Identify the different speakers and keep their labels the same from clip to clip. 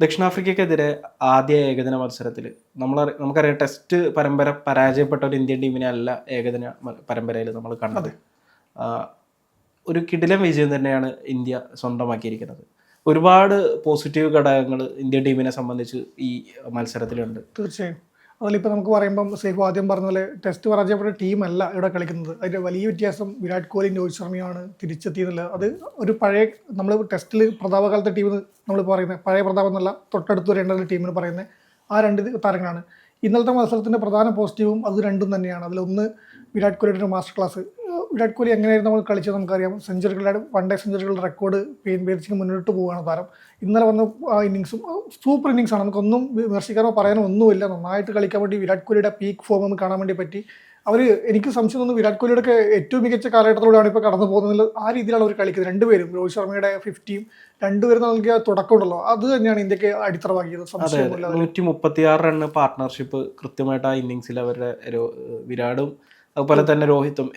Speaker 1: ദക്ഷിണാഫ്രിക്കക്കെതിരെ ആദ്യ ഏകദിന മത്സരത്തിൽ നമുക്കറിയാം ടെസ്റ്റ് പരമ്പര പരാജയപ്പെട്ട ഒരു ഇന്ത്യൻ ടീമിനെ അല്ല ഏകദിന പരമ്പരയിൽ നമ്മൾ കണ്ടത്. ഒരു കിടിലൻ വിജയം തന്നെയാണ് ഇന്ത്യ സ്വന്തമാക്കിയിരിക്കുന്നത്. ഒരുപാട് പോസിറ്റീവ് ഘടകങ്ങൾ ഇന്ത്യൻ ടീമിനെ സംബന്ധിച്ച് ഈ മത്സരത്തിലുണ്ട്.
Speaker 2: തീർച്ചയായും. അതിലിപ്പോൾ നമുക്ക് പറയുമ്പം സേഫ് ആദ്യം പറഞ്ഞ പോലെ ടെസ്റ്റ് പരാജയപ്പെട്ട ടീമല്ല ഇവിടെ കളിക്കുന്നത്. അതിൻ്റെ വലിയ വ്യത്യാസം വിരാട് കോഹ്ലിയും രോഹിത് ശർമ്മയാണ് തിരിച്ചെത്തിയെന്നുള്ളത്. അത് ഒരു പഴയ നമ്മൾ ടെസ്റ്റിൽ പ്രതാപകാലത്തെ ടീം നമ്മൾ പറയുന്നത് പഴയ പ്രതാപം എന്നല്ല, തൊട്ടടുത്ത് വരേണ്ട ടീമിന് പറയുന്നത് ആ രണ്ട് താരങ്ങളാണ്. ഇന്നലത്തെ മത്സരത്തിൻ്റെ പ്രധാന പോസിറ്റീവും അത് രണ്ടും തന്നെയാണ്. അതിലൊന്ന് വിരാട് കോഹ്ലിയുടെ ഒരു മാസ്റ്റർ ക്ലാസ്. വിരാട് കോഹ്ലി എങ്ങനെയായിരുന്നു നമ്മൾ കളിച്ചത് നമുക്കറിയാം. സെഞ്ചുറികളുടെ വൺ ഡേ സെഞ്ചുറികളുടെ റെക്കോർഡ് ഭേദിച്ച് മുന്നോട്ട് പോവുകയാണ് താരം. ഇന്നലെ വന്ന ആ ഇന്നിങ്സും സൂപ്പർ ഇന്നിങ്സാണ്. നമുക്കൊന്നും വിമർശിക്കാനോ പറയാനോ ഒന്നുമില്ല. നന്നായിട്ട് കളിക്കാൻ വേണ്ടി വിരാട് കോഹ്ലിയുടെ പീക്ക് ഫോം ഒന്ന് കാണാൻ വേണ്ടി പറ്റി. എനിക്ക് സംശയം തോന്നുന്നു വിരാട് കോഹ്ലിയുടെ ഏറ്റവും മികച്ച കാലഘട്ടത്തിലൂടെയാണ് ഇപ്പോൾ കടന്നു പോകുന്നത്. ആ രീതിയിലാണ് അവർ കളിക്കുന്നത്. രണ്ടുപേരും രോഹിത് ശർമ്മയുടെ 50യും രണ്ടുപേരും നൽകിയ തുടക്കമുണ്ടല്ലോ, അത് തന്നെയാണ് ഇന്ത്യക്ക് അടിത്തറവാക്കിയത്.
Speaker 1: 136 റണ്ണ് പാർട്ട്ണർഷിപ്പ് കൃത്യമായിട്ട് ആ ഇന്നിങ്സിൽ അവരുടെ വിരാടും അതുപോലെ തന്നെ രോഹിത്തും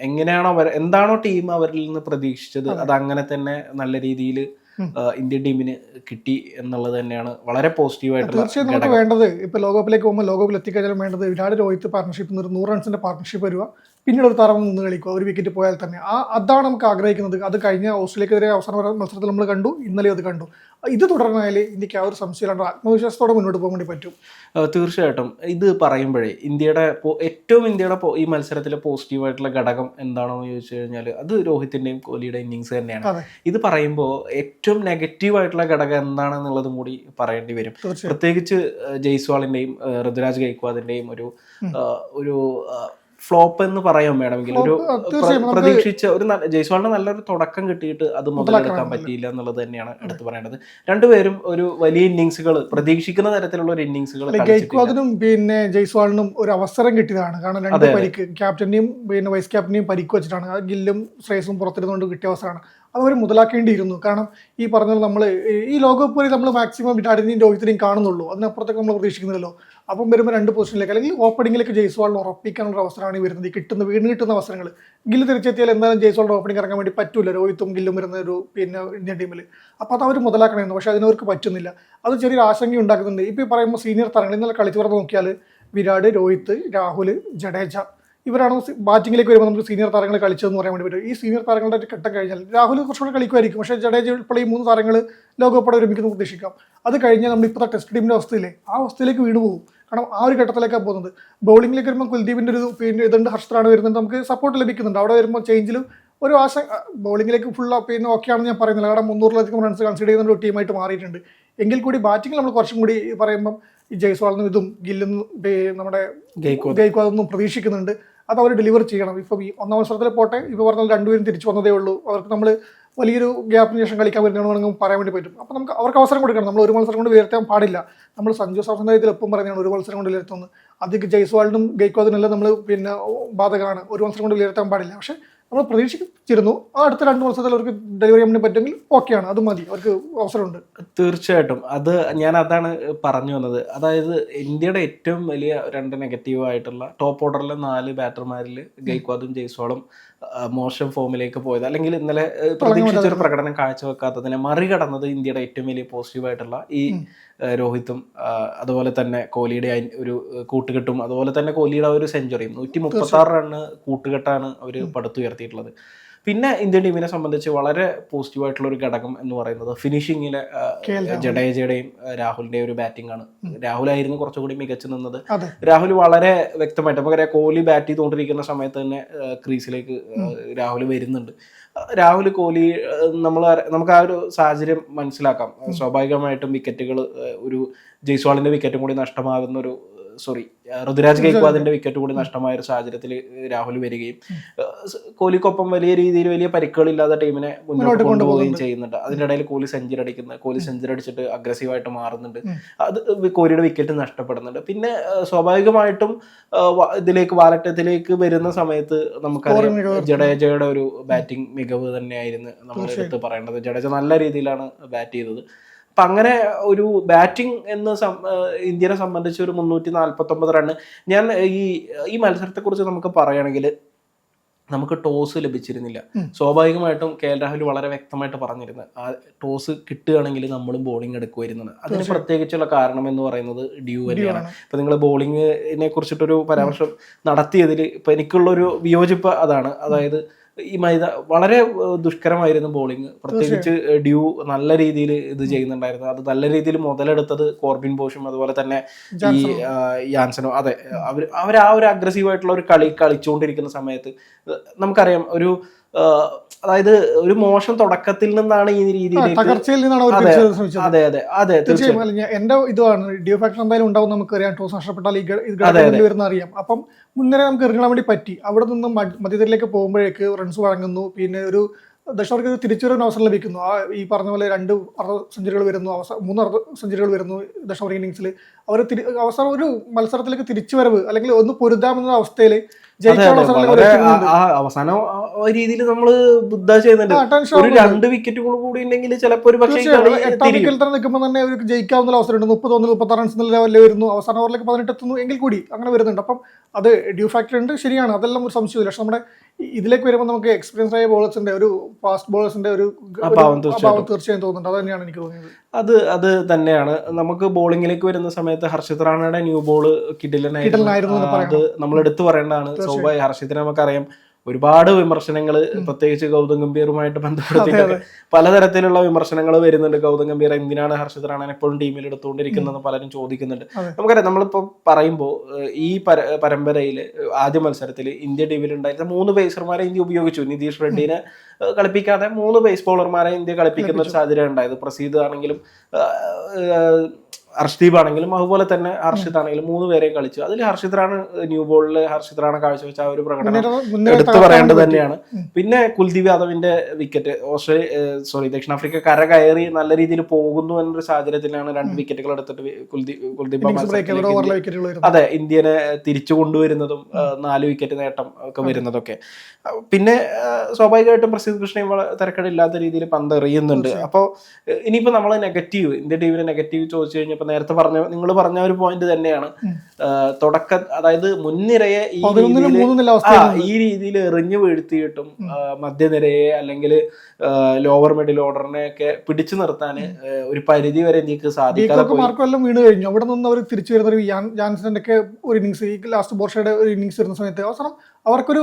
Speaker 1: എന്താണോ ടീം അവരിൽ നിന്ന് പ്രതീക്ഷിച്ചത് അത് അങ്ങനെ തന്നെ നല്ല രീതിയിൽ ഇന്ത്യൻ ടീമിന് കിട്ടി എന്നുള്ളത് തന്നെയാണ് വളരെ പോസിറ്റീവായിട്ട്.
Speaker 2: തീർച്ചയായും നമുക്ക് വേണ്ടത് ഇപ്പോൾ ലോകകപ്പിലേക്ക് പോകുമ്പോൾ ലോകകപ്പിൽ എത്തിക്കഴിഞ്ഞാൽ വേണ്ടത് വിരാട് രോഹിത് പാർട്ണർഷിപ്പ് 100 റൺസിന്റെ പാർട്ണർഷിപ്പ് വരിക, പിന്നീട് ഒരു താരം നിന്ന് കളിക്കുക, ഒരു വിക്കറ്റ് പോയാൽ തന്നെ അതാണ് നമുക്ക് ആഗ്രഹിക്കുന്നത്. അത് കഴിഞ്ഞ ഓസ്ട്രേലിയക്കെതിരെ അവസാന മത്സരത്തിൽ നമ്മൾ കണ്ടു, ഇന്നലെ അത് കണ്ടു. ഇത് തുടർന്നാൽ ഇന്ത്യക്ക് ആ ഒരു സംശയമില്ലാണ്ട് ആത്മവിശ്വാസത്തോടെ മുന്നോട്ട് പോകാൻ വേണ്ടി പറ്റും.
Speaker 1: തീർച്ചയായിട്ടും. ഇത് പറയുമ്പോഴേ ഇന്ത്യയുടെ ഈ മത്സരത്തിലെ പോസിറ്റീവായിട്ടുള്ള ഘടകം എന്താണെന്ന് ചോദിച്ചു കഴിഞ്ഞാൽ അത് രോഹിത്തിന്റെയും കോഹ്ലിയുടെ ഇന്നിങ്സ് തന്നെയാണ്. ഇത് പറയുമ്പോൾ ഏറ്റവും നെഗറ്റീവായിട്ടുള്ള ഘടകം എന്താണെന്നുള്ളതും കൂടി പറയേണ്ടി വരും. പ്രത്യേകിച്ച് ജയ്സ്വാളിന്റെയും ഋതുരാജ് ഗൈക്വാദിന്റെയും ഒരു ഫ്ലോപ്പ് എന്ന് പറയാൻ വേണമെങ്കിൽ ഒരു പ്രതീക്ഷിച്ച ഒരു ജയ്സ്വാളിന് നല്ലൊരു തുടക്കം കിട്ടിയിട്ട് അത് മുതലെടുക്കാൻ പറ്റിയില്ല എന്നുള്ളത് തന്നെയാണ് എടുത്തു പറയേണ്ടത്. രണ്ടുപേരും ഒരു വലിയ ഇന്നിങ്സുകൾ പ്രതീക്ഷിക്കുന്ന തരത്തിലുള്ള ഒരു ഇന്നിങ്സുകൾ
Speaker 2: ഗൈക്വാദിനും പിന്നെ ജയ്സ്വാളിനും ഒരു അവസരം കിട്ടിയതാണ്. കാരണം രണ്ട് പരിക്ക്, ക്യാപ്റ്റനെയും പിന്നെ വൈസ് ക്യാപ്റ്റനെയും പരിക്ക് വെച്ചിട്ടാണ്. ഗില്ലും ശ്രേയസും പുറത്തിരുന്നുകൊണ്ട് കിട്ടിയ അവസരമാണ്. അവർ മുതലാക്കേണ്ടിയിരുന്നു. കാരണം ഈ പറഞ്ഞത് നമ്മൾ ഈ ലോകകപ്പ് വരെ നമ്മൾ മാക്സിമം വിരാടിനെയും രോഹിത്തിനെയും കാണുന്നുള്ളൂ, അതിനപ്പുറത്തേക്ക് നമ്മൾ പ്രതീക്ഷിക്കുന്നില്ലല്ലോ. അപ്പം വരുമ്പോൾ രണ്ട് പൊസിഷനിലേക്ക് അല്ലെങ്കിൽ ഓപ്പണിങ്ങിലേക്ക് ജയ്സ്വാളിന് ഉറപ്പിക്കാനുള്ള അവസരമാണ് ഈ വരുന്നത്. ഈ വീണ്ടും കിട്ടുന്ന അവസരങ്ങൾ. ഗില്ല് തിരിച്ചെത്തിയാൽ എന്തായാലും ജയ്സ്വാളിന്റെ ഓപ്പണിംഗ് ഇറങ്ങാൻ വേണ്ടി പറ്റില്ല, രോഹിത്തും ഗില്ലും വരുന്ന ഒരു പിന്നെ ഇന്ത്യൻ ടീമിൽ. അപ്പോൾ അത് അവർ മുതലാക്കണമെന്ന്, പക്ഷേ അതിനവർക്ക് പറ്റുന്നില്ല. അത് ചെറിയൊരു ആശങ്ക ഉണ്ടാക്കുന്നുണ്ട്. ഇപ്പോൾ ഈ പറയുമ്പോൾ സീനിയർ താരങ്ങൾ ഇന്നലെ കളിച്ചു പറഞ്ഞ് നോക്കിയാൽ വിരാട്, രോഹിത്, രാഹുൽ, ജഡേജ ഇവരാണ് ബാറ്റിങ്ങിലേക്ക് വരുമ്പോൾ നമുക്ക് സീനിയർ താരങ്ങൾ കളിച്ചതെന്ന് പറയാൻ വേണ്ടി പറ്റും. ഈ സീനിയർ താരങ്ങളുടെ ഒരു ഘട്ടം കഴിഞ്ഞാൽ രാഹുൽ കുറച്ചുകൂടെ കളിക്കുമായിരിക്കും, പക്ഷേ ജഡേജ ഇപ്പോൾ ഈ 3 താരങ്ങൾ ലോകകപ്പോടെ ഒരുമിക്കുന്നു പ്രതീക്ഷിക്കാം. അത് കഴിഞ്ഞാൽ നമ്മൾ ഇപ്പോഴത്തെ ടെസ്റ്റ് ടീമിൻ്റെ അവസ്ഥയില്ലേ ആ അവസ്ഥയിലേക്ക് വീണു പോകും. കാരണം ആ ഒരു ഘട്ടത്തിലേക്കാണ് പോകുന്നത്. ബൗളിങ്ങിലേക്ക് വരുമ്പോൾ കുൽദീപിൻ്റെ ഒരു പിന്നെ ഇതുണ്ട്, ഹർഷറാണ് വരുന്നത്, നമുക്ക് സപ്പോർട്ട് ലഭിക്കുന്നുണ്ട്. അവിടെ വരുമ്പോൾ ചേഞ്ചിലും ഒരു ബൗളിങ്ങിലേക്ക് ഫുൾ പിന്നെ ഓക്കെയാണെന്ന് ഞാൻ പറയുന്നില്ല. കാരണം 300-ലധികം റൺസ് കൺസിഡർ ചെയ്യുന്ന ഒരു ടീമായിട്ട് മാറിയിട്ടുണ്ട്. എങ്കിൽ കൂടി ബാറ്റിങ്ങിൽ നമ്മൾ കുറച്ചും കൂടി പറയുമ്പം ഈ ജയ്സ്വാളിനും ഇതും ഗില്ലും നമ്മുടെ ഗൈക്വാദൊന്നും പ്രതീക്ഷിക്കുന്നുണ്ട്. അത് അവർ ഡെലിവർ ചെയ്യണം. ഇപ്പം ഈ ഒന്നാം മത്സരത്തിൽ പോട്ടെ, ഇപ്പോൾ പറഞ്ഞാൽ രണ്ടുപേരും തിരിച്ചു വന്നതേ ഉള്ളൂ. അവർക്ക് നമ്മൾ വലിയൊരു ഗ്യാപ്പിന് ശേഷം കളിക്കാൻ വരുന്നതാണെന്ന് പറയാൻ വേണ്ടി പറ്റും. അപ്പോൾ നമുക്ക് അവർക്ക് അവസരം കൊടുക്കണം. നമ്മൾ ഒരു മത്സരം കൊണ്ട് വിലയിരുത്താൻ പാടില്ല. നമ്മൾ സഞ്ജു സാംസന്റെ കാര്യത്തിൽ എപ്പം പറയുന്നതാണ് ഒരു മത്സരം കൊണ്ട് വിലയിരുത്തുന്നത്. അധികം ജയ്സ്വാളിനും ഗൈക്വാദിനെല്ലാം നമ്മൾ പിന്നെ ബാധകമാണ്, ഒരു മത്സരം കൊണ്ട് വിലയിരുത്താൻ പാടില്ല. പക്ഷേ നമ്മൾ പ്രതീക്ഷിച്ചിരുന്നു ആ അടുത്ത 2 മത്സരത്തിൽ അവർക്ക് ഡെലിവറി ചെയ്യാൻ പറ്റുമെങ്കിൽ ഓക്കെയാണ്, അത് മതി, അവർക്ക് അവസരമുണ്ട്.
Speaker 1: തീർച്ചയായിട്ടും. അതാണ് പറഞ്ഞു വന്നത്. അതായത് ഇന്ത്യയുടെ ഏറ്റവും വലിയ 2 നെഗറ്റീവായിട്ടുള്ള ടോപ്പ് ഓർഡറിലെ 4 ബാറ്റർമാരിൽ ഗൈക്വാദും ജയ്സ്വാളും മോശം ഫോമിലേക്ക് പോയത്, അല്ലെങ്കിൽ ഇന്നലെ പ്രതീക്ഷിച്ചൊരു പ്രകടനം കാഴ്ചവെക്കാത്തതിനെ മറികടന്നത് ഇന്ത്യയുടെ ഏറ്റവും വലിയ പോസിറ്റീവായിട്ടുള്ള ഈ രോഹിത്തും അതുപോലെ തന്നെ കോഹ്ലിയുടെ ഒരു കൂട്ടുകെട്ടും അതുപോലെ തന്നെ കോഹ്ലിയുടെ ഒരു സെഞ്ചുറിയും 136 റണ്ണ് കൂട്ടുകെട്ടാണ് അവർ പടുത്തുയർത്തിയിട്ടുള്ളത്. പിന്നെ ഇന്ത്യൻ ടീമിനെ സംബന്ധിച്ച് വളരെ പോസിറ്റീവായിട്ടുള്ള ഒരു ഘടകം എന്ന് പറയുന്നത് ഫിനിഷിങ്ങിലെ ജഡേജയുടെയും രാഹുലിന്റെയും ഒരു ബാറ്റിംഗ് ആണ്. രാഹുലായിരുന്നു കുറച്ചുകൂടി മികച്ചു നിന്നത്. രാഹുൽ വളരെ വ്യക്തമായിട്ട് നമുക്കറിയാം, കോഹ്ലി ബാറ്റ് ചെയ്തുകൊണ്ടിരിക്കുന്ന സമയത്ത് തന്നെ ക്രീസിലേക്ക് രാഹുൽ വരുന്നുണ്ട്. രാഹുൽ കോഹ്ലി നമുക്ക് ആ ഒരു സാഹചര്യം മനസ്സിലാക്കാം. സ്വാഭാവികമായിട്ടും വിക്കറ്റുകൾ ഒരു ജയ്സ്വാളിന്റെ വിക്കറ്റും കൂടി നഷ്ടമാകുന്ന ഋതുരാജ് ഗൈക്വാദിന്റെ വിക്കറ്റ് കൂടി നഷ്ടമായ ഒരു സാഹചര്യത്തിൽ രാഹുൽ വരികയും കോഹ്ലിക്കൊപ്പം വലിയ രീതിയിൽ വലിയ പരിക്കുകളില്ലാതെ ടീമിനെ മുന്നോട്ട് കൊണ്ടുപോവുകയും ചെയ്യുന്നുണ്ട്. അതിന്റെ ഇടയിൽ കോഹ്ലി സെഞ്ചുറി അടിച്ചിട്ട് അഗ്രസീവായിട്ട് മാറുന്നുണ്ട്. അത് കോഹ്ലിയുടെ വിക്കറ്റ് നഷ്ടപ്പെടുന്നുണ്ട്. പിന്നെ സ്വാഭാവികമായിട്ടും വാലറ്റത്തിലേക്ക് വരുന്ന സമയത്ത് നമുക്കറിയാം ജഡേജയുടെ ഒരു ബാറ്റിംഗ് മികവ് തന്നെയായിരുന്നു നമ്മൾ എടുത്ത് പറയേണ്ടത്. ജഡേജ നല്ല രീതിയിലാണ് ബാറ്റ് ചെയ്തത്. അപ്പം അങ്ങനെ ഒരു ബാറ്റിംഗ് എന്ന് ഇന്ത്യനെ സംബന്ധിച്ച് ഒരു 349 റണ്ണ്. ഞാൻ ഈ മത്സരത്തെക്കുറിച്ച് നമുക്ക് പറയുകയാണെങ്കിൽ നമുക്ക് ടോസ് ലഭിച്ചിരുന്നില്ല. സ്വാഭാവികമായിട്ടും കെ എൽ രാഹുൽ വളരെ വ്യക്തമായിട്ട് പറഞ്ഞിരുന്നു, ആ ടോസ് കിട്ടുകയാണെങ്കിൽ നമ്മളും ബോളിംഗ് എടുക്കുമായിരുന്നത്. അതിന് പ്രത്യേകിച്ചുള്ള കാരണം എന്ന് പറയുന്നത് ഡ്യൂ തന്നെയാണ്. ഇപ്പൊ നിങ്ങൾ ബോളിങ്ങിനെ കുറിച്ചിട്ടൊരു പരാമർശം നടത്തിയതിൽ ഇപ്പൊ എനിക്കുള്ളൊരു വിയോജിപ്പ് അതാണ്. അതായത് ഈ വളരെ ദുഷ്കരമായിരുന്നു ബോളിംഗ്, പ്രത്യേകിച്ച് ഡ്യൂ നല്ല രീതിയിൽ ഇത് ചെയ്യുന്നുണ്ടായിരുന്നു. അത് നല്ല രീതിയിൽ മുതലെടുത്തത് കോർബിൻ ബോഷും അതുപോലെ തന്നെ ഈ യാൻസനോ. അതെ, അവർ ആ ഒരു അഗ്രസീവായിട്ടുള്ള ഒരു കളി കളിച്ചുകൊണ്ടിരിക്കുന്ന സമയത്ത് നമുക്കറിയാം ഒരു അതായത് ഒരു മോശം തുടക്കത്തിൽ നിന്നാണ് ഈ രീതിയിലേക്ക്. അതെ അതെ അതെ
Speaker 2: തീർച്ചയായും. എന്റെ ഇതാണ് ഡ്യൂ ഫാക്ടർ എന്തായാലും ഉണ്ടാവും, നമുക്കറിയാം. ടോസ് നഷ്ടപ്പെട്ടാൽ വരുന്ന അറിയാം. അപ്പം മുന്നേ നമുക്ക് ഇറങ്ങാൻ വേണ്ടി പറ്റി. അവിടെ നിന്ന് മധ്യത്തിലേക്ക് പോകുമ്പോഴേക്ക് റൺസ് വഴങ്ങുന്നു, പിന്നെ ഒരു ദക്ഷിണാഫ്രിക്ക തിരിച്ചുവരവിന് അവസരം ലഭിക്കുന്നു. ആ ഈ പറഞ്ഞ പോലെ 2 അർദ്ധ സെഞ്ചുറികൾ വരുന്നു, 3 അർദ്ധ സെഞ്ചുറികൾ വരുന്നു ദക്ഷിണാഫ്രിക്കൻ ഇന്നിംഗ്സിൽ. അവർ അവസരം ഒരു മത്സരത്തിലേക്ക് തിരിച്ചുവരവ് അല്ലെങ്കിൽ ഒന്ന് പൊരുതാമെന്ന അവസ്ഥയിൽ
Speaker 1: അവസാനം രീതിയിൽ നമ്മള് ബുദ്ധ ചെയ്യുന്നുണ്ട്. ഒരു 2 വിക്കറ്റുകൾ കൂടി ഉണ്ടെങ്കിൽ ചിലപ്പോൾ
Speaker 2: 8ാം വിക്കറ്റിൽ തന്നെ നിൽക്കുമ്പോൾ തന്നെ അവർക്ക് ജയിക്കാവുന്ന അവസരമുണ്ട്. 31-36 റൺസ് ലെവലിൽ വരുന്നു, അവസാന ഓവറിലേക്ക് 18 എത്തുന്നു എങ്കിൽ കൂടി അങ്ങനെ വരുന്നുണ്ട്. അപ്പം അത് ഡ്യൂ ഫാക്ടർ ഉണ്ട്, ശരിയാണ്, അതെല്ലാം ഒരു സംശയമില്ല. പക്ഷെ നമ്മുടെ ഇതിലേക്ക് വരുമ്പോൾ നമുക്ക് എക്സ്പീരിയൻസ് ആയ ബോളേഴ്സിന്റെ ഒരു ഫാസ്റ്റ് ബോളേഴ്സിന്റെ ഒരു അഭാവം തീർച്ചയായും തോന്നുന്നുണ്ട്. അത് തന്നെയാണ് എനിക്ക് തോന്നിയത്.
Speaker 1: അത് തന്നെയാണ്. നമുക്ക് ബോളിംഗിലേക്ക് വരുന്ന സമയത്ത് ഹർഷിത് റാണയുടെ ന്യൂ ബോള് കിടിലനായിരുന്നു. അത് നമ്മൾ എടുത്തു പറയേണ്ടതാണ്. സ്വാഭാവിക ഹർഷിത്തിനെ നമുക്കറിയാം ഒരുപാട് വിമർശനങ്ങൾ, പ്രത്യേകിച്ച് ഗൗതം ഗംഭീറുമായിട്ട് ബന്ധപ്പെടുത്തിയിട്ട് പലതരത്തിലുള്ള വിമർശനങ്ങൾ വരുന്നുണ്ട്. ഗൗതം ഗംഭീർ എന്തിനാണ് ഹർഷിത് റാണനെ എപ്പോഴും ടീമിൽ എടുത്തുകൊണ്ടിരിക്കുന്നതെന്ന് പലരും ചോദിക്കുന്നുണ്ട്. നമുക്കറിയാം, നമ്മളിപ്പോൾ പറയുമ്പോൾ ഈ പരമ്പരയിൽ ആദ്യ മത്സരത്തിൽ ഇന്ത്യ ടീമിൽ ഉണ്ടായിരുന്ന 3 പേസർമാരെ ഇന്ത്യ ഉപയോഗിച്ചു. നിതീഷ് റെഡ്ഡിനെ കളിപ്പിക്കാതെ 3 പേസ് ബോളർമാരെ ഇന്ത്യ കളിപ്പിക്കുന്ന ഒരു സാഹചര്യം ഉണ്ടായത്. പ്രസീദ് ആണെങ്കിലും ഹർഷ്ദീപ് ആണെങ്കിലും അതുപോലെ തന്നെ ഹർഷിത് ആണെങ്കിലും 3 പേരെയും കളിച്ചു. അതിൽ ഹർഷിത് റാണ ന്യൂ ബോളിൽ ഹർഷിത് റാണ കാഴ്ചവെച്ച ആ ഒരു പ്രകടനം എടുത്തു പറയേണ്ടത് തന്നെയാണ്. പിന്നെ കുൽദീപ് യാദവിന്റെ വിക്കറ്റ് ദക്ഷിണാഫ്രിക്ക കയറി നല്ല രീതിയിൽ പോകുന്നു എന്നൊരു സാഹചര്യത്തിലാണ് 2 വിക്കറ്റുകൾ എടുത്തിട്ട് കുൽദീപ് അതെ ഇന്ത്യനെ തിരിച്ചു കൊണ്ടുവരുന്നതും 4 വിക്കറ്റ് നേട്ടം ഒക്കെ വരുന്നതൊക്കെ. പിന്നെ സ്വാഭാവികമായിട്ടും പ്രസിദ്ധ് കൃഷ്ണയും തിരക്കടില്ലാത്ത രീതിയിൽ പന്ത് എറിയുന്നുണ്ട്. അപ്പോൾ ഇനിയിപ്പോ നമ്മള് നെഗറ്റീവ്, ഇന്ത്യ ടീമിന്റെ നെഗറ്റീവ് ചോദിച്ചു കഴിഞ്ഞാൽ ഇപ്പൊ നേരത്തെ നിങ്ങൾ പറഞ്ഞ ഒരു പോയിന്റ് തന്നെയാണ്. അതായത് മുൻനിരയെ ഈ രീതിയിൽ എറിഞ്ഞു വീഴ്ത്തിയിട്ടും മധ്യനിരയെ അല്ലെങ്കിൽ ലോവർ മിഡിൽ ഓർഡറിനെ ഒക്കെ പിടിച്ചു നിർത്താൻ ഒരു പരിധി വരെ എനിക്ക് സാധിക്കാതെ
Speaker 2: മാർക്കെല്ലാം വീണ് കഴിഞ്ഞു. അവിടെ നിന്ന് അവർ തിരിച്ചു വരുന്ന ഒരു ജാൻസന്റെ ഒക്കെ ഒരു ഇന്നിങ്സ്, ഈ ലാസ്റ്റ് ബോർഷയുടെ ഒരു ഇന്നിങ്സ് വരുന്ന സമയത്ത് അവസാനം അവർക്കൊരു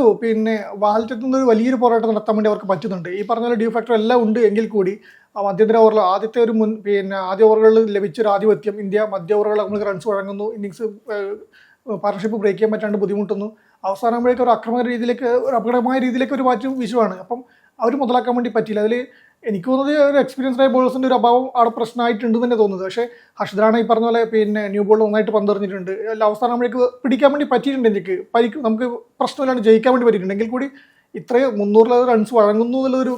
Speaker 2: വാൽറ്റെത്തുന്ന ഒരു വലിയൊരു പോരാട്ടം നടത്താൻ വേണ്ടി അവർക്ക് പറ്റുന്നുണ്ട്. ഈ പറഞ്ഞ പോലെ ഡ്യൂ ഫാക്ടർ എല്ലാം ഉണ്ട് എങ്കിൽ കൂടി മധ്യന്തര ഓവറിൽ ആദ്യത്തെ ഒരു ആദ്യ ഓവറുകളിൽ ലഭിച്ചൊരു ആധിപത്യം, ഇന്ത്യ മധ്യ ഓവറുകളിൽ നമുക്ക് റൺസ് വഴങ്ങുന്നു, ഇന്നിങ്സ് പാർട്ണർഷിപ്പ് ബ്രേക്ക് ചെയ്യാൻ പറ്റാണ്ട് ബുദ്ധിമുട്ടുന്നു. അവസാനമ്പോഴേക്ക് ഒരു ആക്രമണ രീതിയിലേക്ക്, ഒരു അപകടമായ രീതിയിലേക്ക് ഒരു മാറ്റം വിഷുവാണ്. അപ്പം അവർ മുതലാക്കാൻ വേണ്ടി പറ്റില്ല. അതിൽ എനിക്ക് തോന്നുന്നത് ഒരു എക്സ്പീരിയൻസ്ഡ് ആയ ബോളേഴ്സിന്റെ ഒരു അഭാവം അവിടെ പ്രശ്നമായിട്ടുണ്ട് തന്നെ തോന്നുന്നത്. പക്ഷേ ഹർഷിത് റാണ ഈ പറഞ്ഞ പോലെ ന്യൂ ബോൾ നന്നായിട്ട് പന്തെറിഞ്ഞിട്ടുണ്ട്. അവസാനമ്പോഴേക്ക് പിടിക്കാൻ വേണ്ടി പറ്റിയിട്ടുണ്ട്. എനിക്ക് നമുക്ക് പ്രശ്നമില്ലാണ്ട് ജയിക്കാൻ വേണ്ടി പറ്റിയിട്ടുണ്ട്. എങ്കിൽ കൂടി ഇത്രയും 300 റൺസ് വഴങ്ങുന്നു എന്നുള്ളൊരു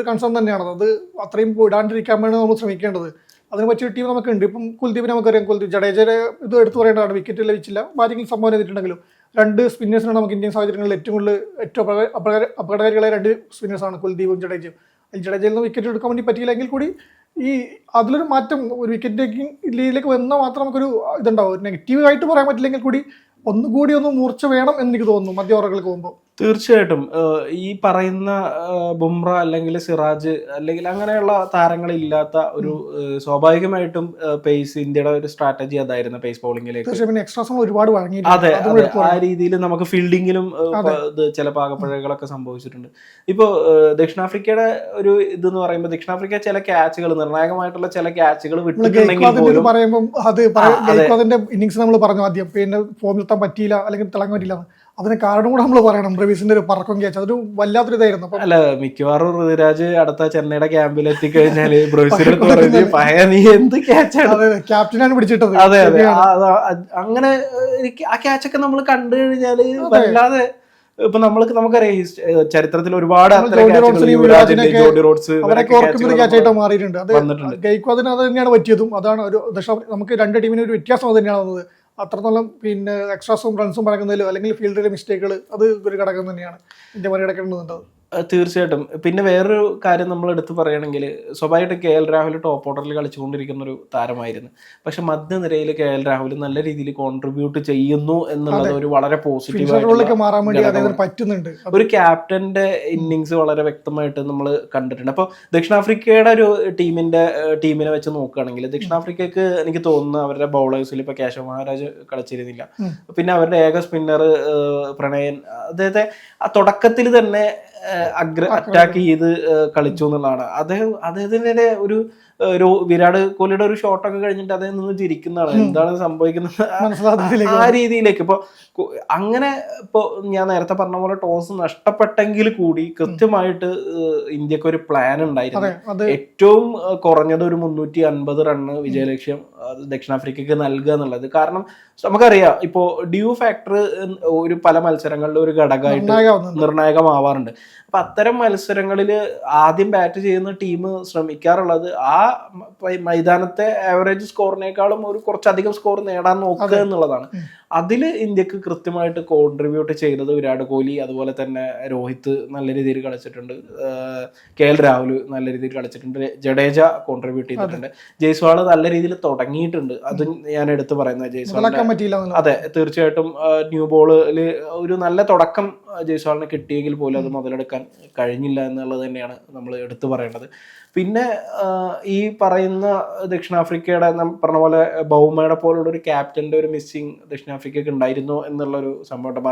Speaker 2: കൺസേൺ തന്നെയാണ്. അത് അത്രയും ഇടാണ്ടിരിക്കാൻ വേണ്ടി നമ്മൾ ശ്രമിക്കേണ്ടത്. അതിന് പറ്റിയ ടീം നമുക്കുണ്ട്. ഇപ്പം കുൽദീപിനെ നമുക്കറിയാം. ജഡേജയുടെ ഇത് എടുത്തു പറയേണ്ടതാണ്. വിക്കറ്റ് ലഭിച്ചില്ല, ബാറ്റിംഗിൽ സംഭാവന ചെയ്തിട്ടുണ്ടെങ്കിലും 2 സ്പിന്നേഴ്സിനാണ് നമുക്ക് ഇന്ത്യൻ സാഹചര്യങ്ങളിൽ ഏറ്റവും അപകടകാരികളായ 2 സ്പിന്നേഴ്സാണ് കുൽദീപും ജഡേജയും. ജഡേജയിൽ നിന്ന് വിക്കറ്റ് എടുക്കാൻ വേണ്ടി പറ്റിയില്ലെങ്കിൽ കൂടി ഈ അതിലൊരു മാറ്റം, ഒരു വിക്കറ്റ് ടേക്കിംഗ് രീതിയിലേക്ക് വന്നാൽ മാത്രം നമുക്കൊരു ഇതുണ്ടാവും. നെഗറ്റീവായിട്ട് പറയാൻ പറ്റില്ലെങ്കിൽ കൂടി ഒന്നുകൂടി ഒന്ന് മൂർച്ച വേണം എന്നെനിക്ക് തോന്നുന്നു മധ്യ ഓവറുകൾക്ക് പോകുമ്പോൾ.
Speaker 1: തീർച്ചയായിട്ടും ഈ പറയുന്ന ബുംറ അല്ലെങ്കിൽ സിറാജ് അല്ലെങ്കിൽ അങ്ങനെയുള്ള താരങ്ങളില്ലാത്ത ഒരു സ്വാഭാവികമായിട്ടും പേസ് ഇന്ത്യയുടെ ഒരു സ്ട്രാറ്റജി അതായിരുന്നു, പേസ് ബോളിംഗിലേക്ക്. അതെ, ആ രീതിയിൽ നമുക്ക് ഫീൽഡിങ്ങിലും ചില പാകപ്പിഴകളൊക്കെ സംഭവിച്ചിട്ടുണ്ട്. ഇപ്പോൾ ദക്ഷിണാഫ്രിക്കയുടെ ഒരു ഇതെന്ന് പറയുമ്പോൾ ദക്ഷിണാഫ്രിക്ക ചില ക്യാച്ചുകൾ, നിർണായകമായിട്ടുള്ള ചില ക്യാച്ചുകൾ വിട്ടിട്ടുണ്ടെങ്കിൽ
Speaker 2: പറയുമ്പോൾ ഇന്നിങ്സ് നമ്മൾ പറഞ്ഞു ആദ്യം, പിന്നെ ഫോം നിർത്താൻ പറ്റിയില്ല അല്ലെങ്കിൽ തിളങ്ങാൻ പറ്റില്ല. അതിന് കാരണം കൂടെ നമ്മൾ പറയണം. ബ്രവീസിന്റെ ഒരു പറക്കം ക്യാച്ച് അതൊരു വല്ലാത്തൊരു ഇതായിരുന്നു.
Speaker 1: അല്ല, മിക്കവാറും ഋതുരാജ് അടുത്ത ചെന്നൈയുടെ ക്യാമ്പിൽ എത്തിക്കഴിഞ്ഞാല് നീ എന്ത് ക്യാച്ചാണ്
Speaker 2: ക്യാപ്റ്റനാണ് പിടിച്ചിട്ടത്.
Speaker 1: അതെ അതെ, അങ്ങനെ ആ ക്യാച്ചൊക്കെ നമ്മൾ കണ്ടു കഴിഞ്ഞാല് വല്ലാതെ ഇപ്പൊ നമുക്കറിയാം ചരിത്രത്തിൽ ഒരുപാട്
Speaker 2: മാറിയിട്ടുണ്ട്. അത് ഗെയ്ക്വാദിന് അത് തന്നെയാണ് പറ്റിയതും. അതാണ് ഒരു നമുക്ക് 2 ടീമിന് ഒരു വ്യത്യാസം അത് തന്നെയാണ് വന്നത്. അത്രത്തോളം എക്സ്ട്രാസും റൺസും പഴകുന്നതിലോ അല്ലെങ്കിൽ ഫീൽഡിലെ മിസ്റ്റേക്കുകൾ അത് ഒരു ഘടകം തന്നെയാണ് ഇന്ത്യ മറികടക്കേണ്ടതുണ്ട്.
Speaker 1: തീർച്ചയായിട്ടും. പിന്നെ വേറൊരു കാര്യം നമ്മൾ എടുത്ത് പറയുകയാണെങ്കിൽ സ്വാഭാവികമായിട്ടും KL രാഹുൽ ടോപ്പ് ഓർഡറിൽ കളിച്ചുകൊണ്ടിരിക്കുന്ന ഒരു താരമായിരുന്നു. പക്ഷെ മധ്യനിരയിൽ KL രാഹുൽ നല്ല രീതിയിൽ കോൺട്രിബ്യൂട്ട് ചെയ്യുന്നു എന്നുള്ളത് ഒരു വളരെ പോസിറ്റീവായിട്ട്
Speaker 2: മാറാൻ വേണ്ടി അദ്ദേഹത്തിന് പറ്റുന്നുണ്ട്.
Speaker 1: ഒരു ക്യാപ്റ്റന്റെ ഇന്നിങ്സ് വളരെ വ്യക്തമായിട്ട് നമ്മൾ കണ്ടിട്ടുണ്ട്. അപ്പോൾ ദക്ഷിണാഫ്രിക്കയുടെ ഒരു ടീമിനെ വെച്ച് നോക്കുകയാണെങ്കിൽ ദക്ഷിണാഫ്രിക്കക്ക് എനിക്ക് തോന്നുന്നു അവരുടെ ബൗളേഴ്സിൽ ഇപ്പൊ കേശവ് മഹാരാജ് കളിച്ചിരുന്നില്ല. പിന്നെ അവരുടെ ഏക സ്പിന്നർ പ്രണയൻ, അദ്ദേഹത്തെ ആ തുടക്കത്തിൽ തന്നെ അറ്റാക്ക് ചെയ്ത് കളിച്ചു എന്നുള്ളതാണ്. അദ്ദേഹത്തിന്റെ ഒരു വിരാട് കോഹ്ലിയുടെ ഒരു ഷോട്ടൊക്കെ കഴിഞ്ഞിട്ട് അദ്ദേഹം നിന്ന് ചിരിക്കുന്നതാണ്, എന്താണ് സംഭവിക്കുന്നത് ആ രീതിയിലേക്ക്. ഇപ്പൊ അങ്ങനെ ഇപ്പൊ ഞാൻ നേരത്തെ പറഞ്ഞ പോലെ ടോസ് നഷ്ടപ്പെട്ടെങ്കിൽ കൂടി കൃത്യമായിട്ട് ഇന്ത്യക്ക് ഒരു പ്ലാൻ ഉണ്ടായിരുന്നു. ഏറ്റവും കുറഞ്ഞത് ഒരു 350 റണ്ണ് വിജയലക്ഷ്യം ദക്ഷിണാഫ്രിക്കക്ക് നൽകുക എന്നുള്ളത്. കാരണം നമുക്കറിയാം ഇപ്പോ ഡ്യൂ ഫാക്ടർ ഒരു പല മത്സരങ്ങളിലും ഒരു ഘടകമായിട്ട് നിർണായകമാവാറുണ്ട്. അപ്പൊ അത്തരം മത്സരങ്ങളിൽ ആദ്യം ബാറ്റ് ചെയ്യുന്ന ടീം ശ്രമിക്കാറുള്ളത് ആ മൈതാനത്തെ ആവറേജ് സ്കോറിനേക്കാളും ഒരു കുറച്ചധികം സ്കോർ നേടാൻ നോക്കുക എന്നുള്ളതാണ്. അതിൽ ഇന്ത്യക്ക് കൃത്യമായിട്ട് കോൺട്രിബ്യൂട്ട് ചെയ്തത് വിരാട് കോഹ്ലി, അതുപോലെ തന്നെ രോഹിത് നല്ല രീതിയിൽ കളിച്ചിട്ടുണ്ട്, KL രാഹുൽ നല്ല രീതിയിൽ കളിച്ചിട്ടുണ്ട്, ജഡേജ കോൺട്രിബ്യൂട്ട് ചെയ്തിട്ടുണ്ട്, ജയ്സ്വാൾ നല്ല രീതിയിൽ തുടങ്ങിയിട്ടുണ്ട്. അത് ഞാൻ എടുത്തു പറയുന്നത് ജയ്സ്വാൾ. അതെ, തീർച്ചയായിട്ടും ന്യൂ ബോളിൽ ഒരു നല്ല തുടക്കം ജയ്സ്വാളിന് കിട്ടിയെങ്കിൽ പോലും അത് മുതലെടുക്കാൻ കഴിഞ്ഞില്ല എന്നുള്ളത് തന്നെയാണ് നമ്മൾ എടുത്തു പറയേണ്ടത്. പിന്നെ ഈ പറയുന്ന ദക്ഷിണാഫ്രിക്കയുടെ പറഞ്ഞ പോലെ ബൗമയുടെ പോലുള്ള ഒരു ക്യാപ്റ്റന്റെ ഒരു മിസ്സിങ് ദക്ഷിണാഫ്രിക്കക്ക് ഉണ്ടായിരുന്നു എന്നുള്ളൊരു സംഭവം.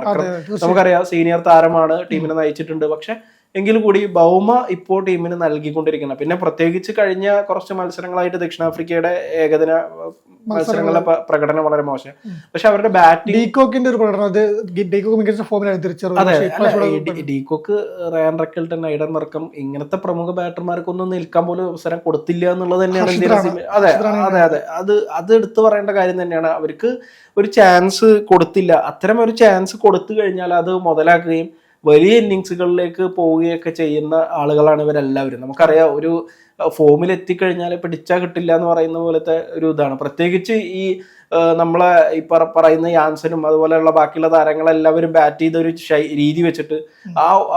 Speaker 1: നമുക്കറിയാം സീനിയർ താരമാണ്, ടീമിനെ നയിച്ചിട്ടുണ്ട്. പക്ഷെ എങ്കിൽ കൂടി ബൗമ ഇപ്പോൾ ടീമിന് നൽകിക്കൊണ്ടിരിക്കണം. പിന്നെ പ്രത്യേകിച്ച് കഴിഞ്ഞ കുറച്ച് മത്സരങ്ങളായിട്ട് ദക്ഷിണാഫ്രിക്കയുടെ ഏകദിന മത്സരങ്ങളുടെ പ്രകടനം വളരെ മോശം. പക്ഷെ അവരുടെ ബാറ്റിംഗ് ഡീകോക്ക്, റയാൻ റക്കിൾട്ടൺ, ഐഡൻ മർക്കം ഇങ്ങനത്തെ പ്രമുഖ ബാറ്റർമാർക്കൊന്നും നിൽക്കാൻ പോലും അവസരം കൊടുത്തില്ല എന്നുള്ളത് തന്നെയാണ് ഇന്ത്യൻ. അതെ, അത് എടുത്തു പറയേണ്ട കാര്യം തന്നെയാണ്. അവർക്ക് ഒരു ചാൻസ് കൊടുത്തില്ല. അത്തരം ഒരു ചാൻസ് കൊടുത്തു കഴിഞ്ഞാൽ അത് മുതലാക്കുകയും വലിയ ഇന്നിങ്സുകളിലേക്ക് പോവുകയൊക്കെ ചെയ്യുന്ന ആളുകളാണ് ഇവരെല്ലാവരും. നമുക്കറിയാം ഒരു ഫോമിൽ എത്തിക്കഴിഞ്ഞാൽ പിടിച്ചാൽ കിട്ടില്ല എന്ന് പറയുന്ന പോലത്തെ ഒരു ഇതാണ്. പ്രത്യേകിച്ച് ഈ നമ്മളെ ഈ പറയുന്ന യാൻസനും അതുപോലെയുള്ള ബാക്കിയുള്ള താരങ്ങളെല്ലാവരും ബാറ്റ് ചെയ്ത ഒരു രീതി വെച്ചിട്ട്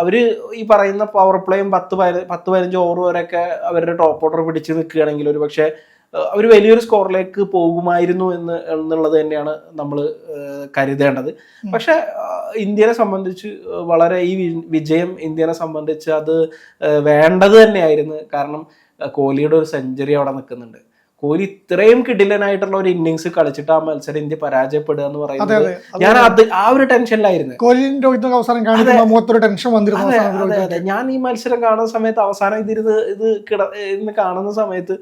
Speaker 1: അവര് ഈ പറയുന്ന പവർ പ്ലേയും 10-15 ഓവർ വരെയൊക്കെ അവരുടെ ടോപ്പ് ഓർഡർ പിടിച്ച് നിൽക്കുകയാണെങ്കിൽ ഒരു പക്ഷേ അവർ വലിയൊരു സ്കോറിലേക്ക് പോകുമായിരുന്നു എന്നുള്ളത് തന്നെയാണ് നമ്മൾ കരുതേണ്ടത്. പക്ഷെ ഇന്ത്യനെ സംബന്ധിച്ച് വളരെ ഈ വിജയം ഇന്ത്യനെ സംബന്ധിച്ച് അത് വേണ്ടത് തന്നെയായിരുന്നു. കാരണം കോഹ്ലിയുടെ ഒരു സെഞ്ചുറി അവിടെ നിൽക്കുന്നുണ്ട്. കോഹ്ലി ഇത്രയും കിടിലനായിട്ടുള്ള ഒരു ഇന്നിങ്സ് കളിച്ചിട്ട് ആ മത്സരം ഇന്ത്യ പരാജയപ്പെടുക എന്ന് പറയുന്നത് ഞാൻ ആ ഒരു ടെൻഷനിലായിരുന്നു. ഞാൻ ഈ മത്സരം കാണുന്ന സമയത്ത് അവസാനം ഇന്ന് കാണുന്ന സമയത്ത്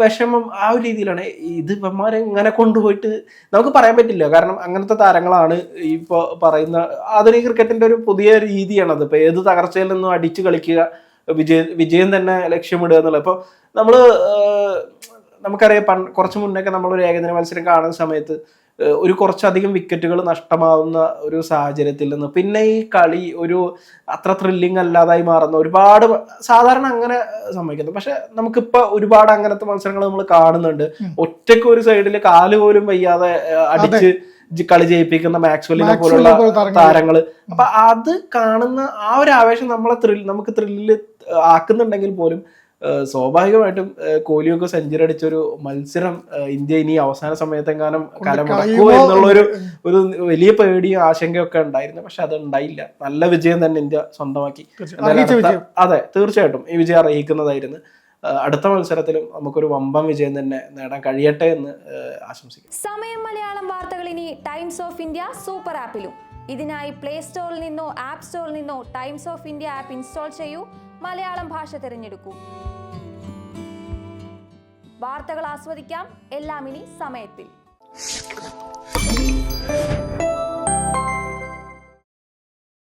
Speaker 1: വിഷമം ആ ഒരു രീതിയിലാണ്. ഇത് ഇവന്മാരെ ഇങ്ങനെ കൊണ്ടുപോയിട്ട് നമുക്ക് പറയാൻ പറ്റില്ല. കാരണം അങ്ങനത്തെ താരങ്ങളാണ് ഇപ്പൊ പറയുന്ന ആധുനിക ക്രിക്കറ്റിന്റെ ഒരു പുതിയ രീതിയാണത്. ഇപ്പൊ ഏത് തകർച്ചയിൽ നിന്നും അടിച്ചു കളിക്കുക, വിജയം തന്നെ ലക്ഷ്യമിടുക എന്നുള്ളത്. ഇപ്പൊ നമുക്കറിയാം കുറച്ച് മുന്നൊക്കെ നമ്മളൊരു ഏകദിന മത്സരം കാണുന്ന സമയത്ത് ഒരു കുറച്ചധികം വിക്കറ്റുകൾ നഷ്ടമാവുന്ന ഒരു സാഹചര്യത്തിൽ നിന്ന് പിന്നെ ഈ കളി ഒരു അത്ര ത്രില്ലിംഗ് അല്ലാതായി മാറുന്ന ഒരുപാട് സാധാരണ അങ്ങനെ സംഭവിക്കുന്നു. പക്ഷെ നമുക്കിപ്പോ ഒരുപാട് അങ്ങനത്തെ മത്സരങ്ങൾ നമ്മൾ കാണുന്നുണ്ട്. ഒറ്റയ്ക്ക് ഒരു സൈഡിൽ കാല് പോലും വയ്യാതെ അടിച്ച് കളി ജയിപ്പിക്കുന്ന മാക്സ്വെല്ലിനെ പോലുള്ള താരങ്ങള്. അപ്പൊ അത് കാണുന്ന ആ ഒരു ആവേശം നമുക്ക് ത്രില്ലിൽ ആക്കുന്നുണ്ടെങ്കിൽ പോലും സ്വാഭാവികമായിട്ടും കോഹ്ലിയൊക്കെ സെഞ്ചുറി അടിച്ചൊരു മത്സരം ഇന്ത്യ ഇനി അവസാന സമയത്തെങ്ങാനും കലമുടക്കുമോ എന്നുള്ളൊരു വലിയ പേടിയും ആശങ്കയൊക്കെ ഉണ്ടായിരുന്നു. പക്ഷെ അത് ഉണ്ടായില്ല. നല്ല വിജയം തന്നെ ഇന്ത്യ സ്വന്തമാക്കി. അതെ, തീർച്ചയായിട്ടും ഈ വിജയം അറിയിക്കുന്നതായിരുന്നു. അടുത്ത മത്സരത്തിലും നമുക്കൊരു വമ്പൻ വിജയം തന്നെ നേടാൻ കഴിയട്ടെ എന്ന് ആശംസിക്കും.
Speaker 3: സമയം മലയാളം വാർത്തകൾ ഇനി ടൈംസ് ഓഫ് ഇന്ത്യ സൂപ്പർ ആപ്പിലും. ഇതിനായി പ്ലേ സ്റ്റോറിൽ നിന്നോ ആപ്പ് സ്റ്റോറിൽ നിന്നോ times of India app install ചെയ്യൂ. മലയാളം ഭാഷ തിരഞ്ഞെടുക്കൂ. വാർത്തകൾ ആസ്വദിക്കാം. എല്ലാം ഇനി സമയത്തിൽ.